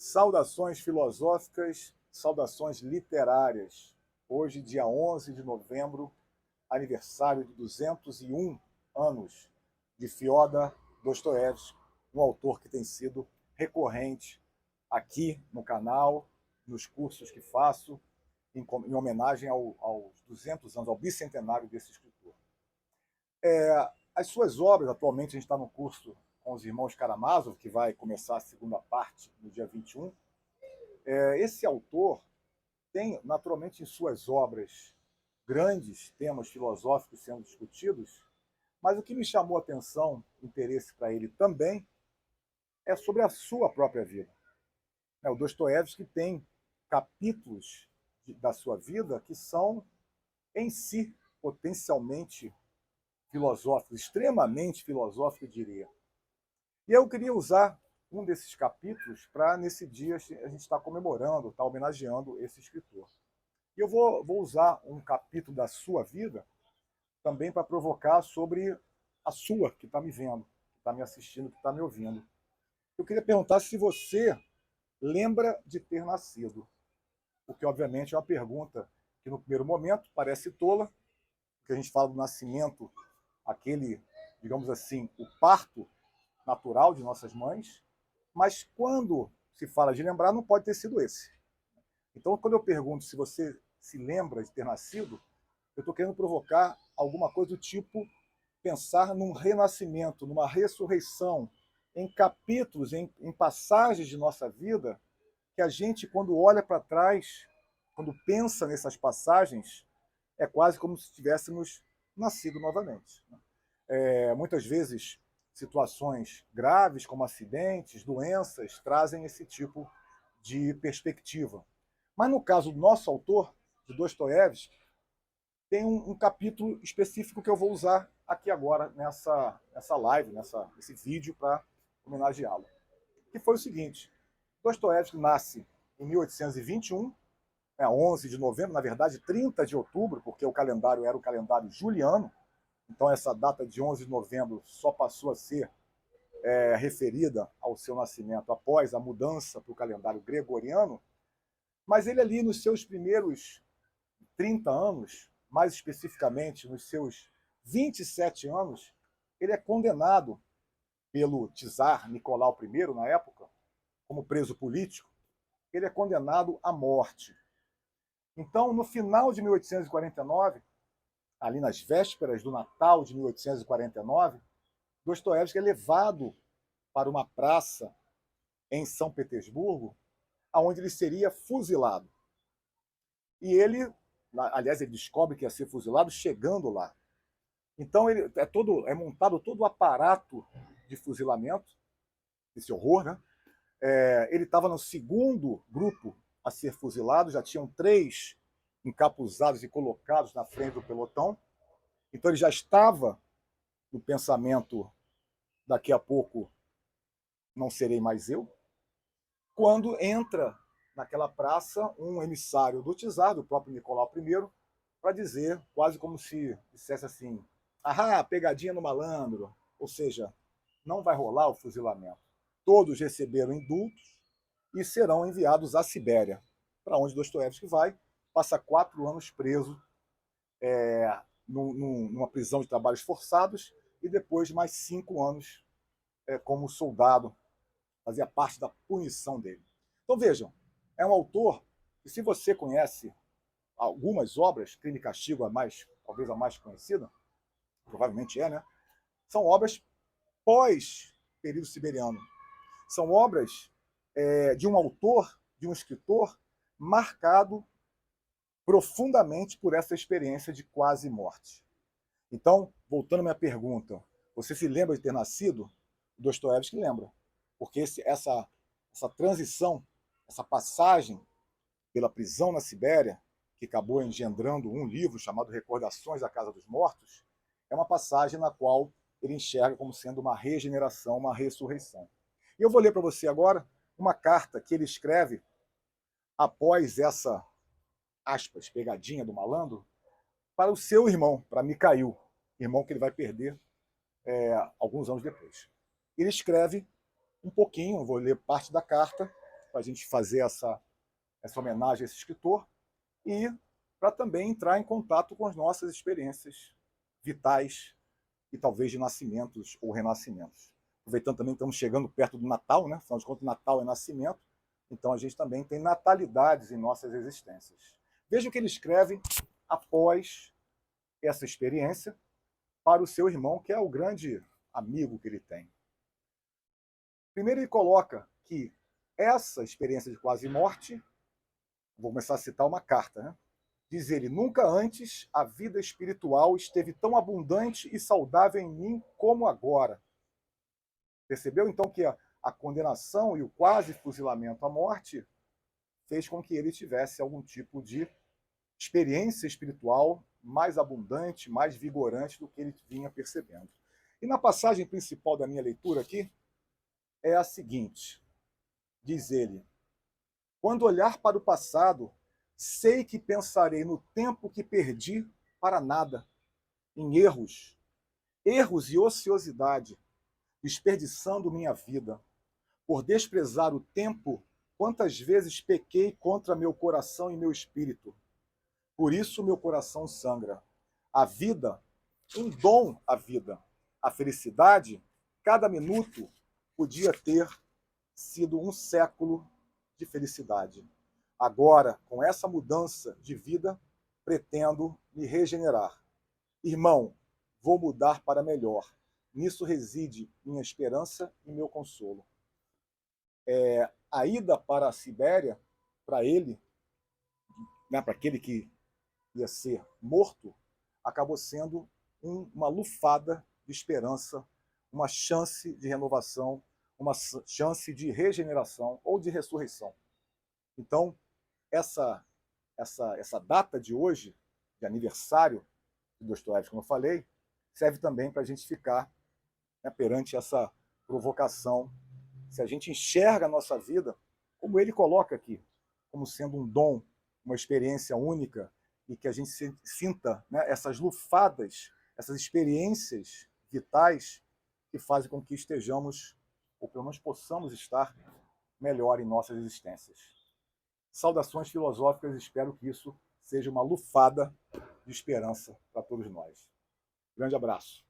Saudações filosóficas, saudações literárias. Hoje, dia 11 de novembro, aniversário de 201 anos de Fyodor Dostoiévski, um autor que tem sido recorrente aqui no canal, nos cursos que faço, em homenagem aos 200 anos, ao bicentenário desse escritor. As suas obras, atualmente a gente está no curso com os irmãos Karamazov, que vai começar a segunda parte no dia 21. Esse autor tem, naturalmente, em suas obras grandes temas filosóficos sendo discutidos, mas o que me chamou a atenção, interesse para ele também, é sobre a sua própria vida. O Dostoiévski tem capítulos da sua vida que são, em si, potencialmente filosóficos, extremamente filosóficos, eu diria. E eu queria usar um desses capítulos para, nesse dia, a gente estar comemorando, estar homenageando esse escritor. E eu vou usar um capítulo da sua vida também para provocar sobre a sua, que está me vendo, que está me assistindo, que está me ouvindo. Eu queria perguntar se você lembra de ter nascido, o que obviamente é uma pergunta que no primeiro momento parece tola, porque a gente fala do nascimento, aquele, digamos assim, o parto natural de nossas mães, mas quando se fala de lembrar, não pode ter sido esse. Então, quando eu pergunto se você se lembra de ter nascido, eu estou querendo provocar alguma coisa do tipo pensar num renascimento, numa ressurreição, em capítulos, em passagens de nossa vida, que a gente, quando olha para trás, quando pensa nessas passagens, é quase como se tivéssemos nascido novamente. Muitas vezes, situações graves, como acidentes, doenças, trazem esse tipo de perspectiva. Mas no caso do nosso autor, de Dostoiévski, tem um capítulo específico que eu vou usar aqui agora, nessa live, nesse vídeo, para homenageá-lo. Que foi o seguinte: Dostoiévski nasce em 1821, 11 de novembro, na verdade 30 de outubro, porque o calendário era o calendário juliano, então essa data de 11 de novembro só passou a ser referida ao seu nascimento após a mudança para o calendário gregoriano, mas ele ali nos seus primeiros 30 anos, mais especificamente nos seus 27 anos, ele é condenado pelo czar Nicolau I, na época, como preso político, ele é condenado à morte. Então, no final de 1849, ali nas vésperas do Natal de 1849, Dostoiévski é levado para uma praça em São Petersburgo, onde ele seria fuzilado. E ele, aliás, ele descobre que ia ser fuzilado chegando lá. Então ele é montado todo o aparato de fuzilamento, esse horror, né? Ele estava no segundo grupo a ser fuzilado, já tinham 3 encapuzados e colocados na frente do pelotão. Então ele já estava no pensamento: daqui a pouco não serei mais eu. Quando entra naquela praça um emissário do czar, do próprio Nicolau I, para dizer, quase como se dissesse assim: ahá, pegadinha no malandro, ou seja, não vai rolar o fuzilamento. Todos receberam indultos e serão enviados à Sibéria, para onde Dostoiévski vai, passa 4 anos preso numa prisão de trabalhos forçados e depois mais 5 anos como soldado, fazia parte da punição dele. Então vejam, é um autor que, se você conhece algumas obras, Crime e Castigo, talvez a mais conhecida, provavelmente né? São obras pós-período siberiano. São obras de um autor, de um escritor, marcado profundamente por essa experiência de quase morte. Então, voltando à minha pergunta, você se lembra de ter nascido? Dostoiévski lembra, porque essa transição, essa passagem pela prisão na Sibéria, que acabou engendrando um livro chamado Recordações da Casa dos Mortos, é uma passagem na qual ele enxerga como sendo uma regeneração, uma ressurreição. E eu vou ler para você agora uma carta que ele escreve após essa, aspas, pegadinha do malandro, para o seu irmão, para Mikhail, irmão que ele vai perder alguns anos depois. Ele escreve um pouquinho, vou ler parte da carta, para a gente fazer essa homenagem a esse escritor e para também entrar em contato com as nossas experiências vitais e talvez de nascimentos ou renascimentos. Aproveitando também, estamos chegando perto do Natal, né? Afinal de contas, Natal é nascimento, então a gente também tem natalidades em nossas existências. Veja o que ele escreve após essa experiência para o seu irmão, que é o grande amigo que ele tem. Primeiro ele coloca que essa experiência de quase morte, vou começar a citar uma carta, né? Diz ele: nunca antes a vida espiritual esteve tão abundante e saudável em mim como agora. Percebeu então que a condenação e o quase fuzilamento à morte fez com que ele tivesse algum tipo de experiência espiritual mais abundante, mais vigorante do que ele vinha percebendo. E na passagem principal da minha leitura aqui é a seguinte: diz ele: quando olhar para o passado, sei que pensarei no tempo que perdi para nada, em erros e ociosidade, desperdiçando minha vida. Por desprezar o tempo, quantas vezes pequei contra meu coração e meu espírito. Por isso meu coração sangra. A vida, um dom à vida. A felicidade, cada minuto, podia ter sido um século de felicidade. Agora, com essa mudança de vida, pretendo me regenerar. Irmão, vou mudar para melhor. Nisso reside minha esperança e meu consolo. A ida para a Sibéria, para ele, né, para aquele que ia ser morto, acabou sendo uma lufada de esperança, uma chance de renovação, uma chance de regeneração ou de ressurreição. Então, essa data de hoje, de aniversário de Dostoiévski, como eu falei, serve também para a gente ficar, né, perante essa provocação. Se a gente enxerga a nossa vida, como ele coloca aqui, como sendo um dom, uma experiência única, e que a gente sinta, né, essas lufadas, essas experiências vitais que fazem com que estejamos, ou pelo menos possamos estar melhor em nossas existências. Saudações filosóficas, espero que isso seja uma lufada de esperança para todos nós. Grande abraço.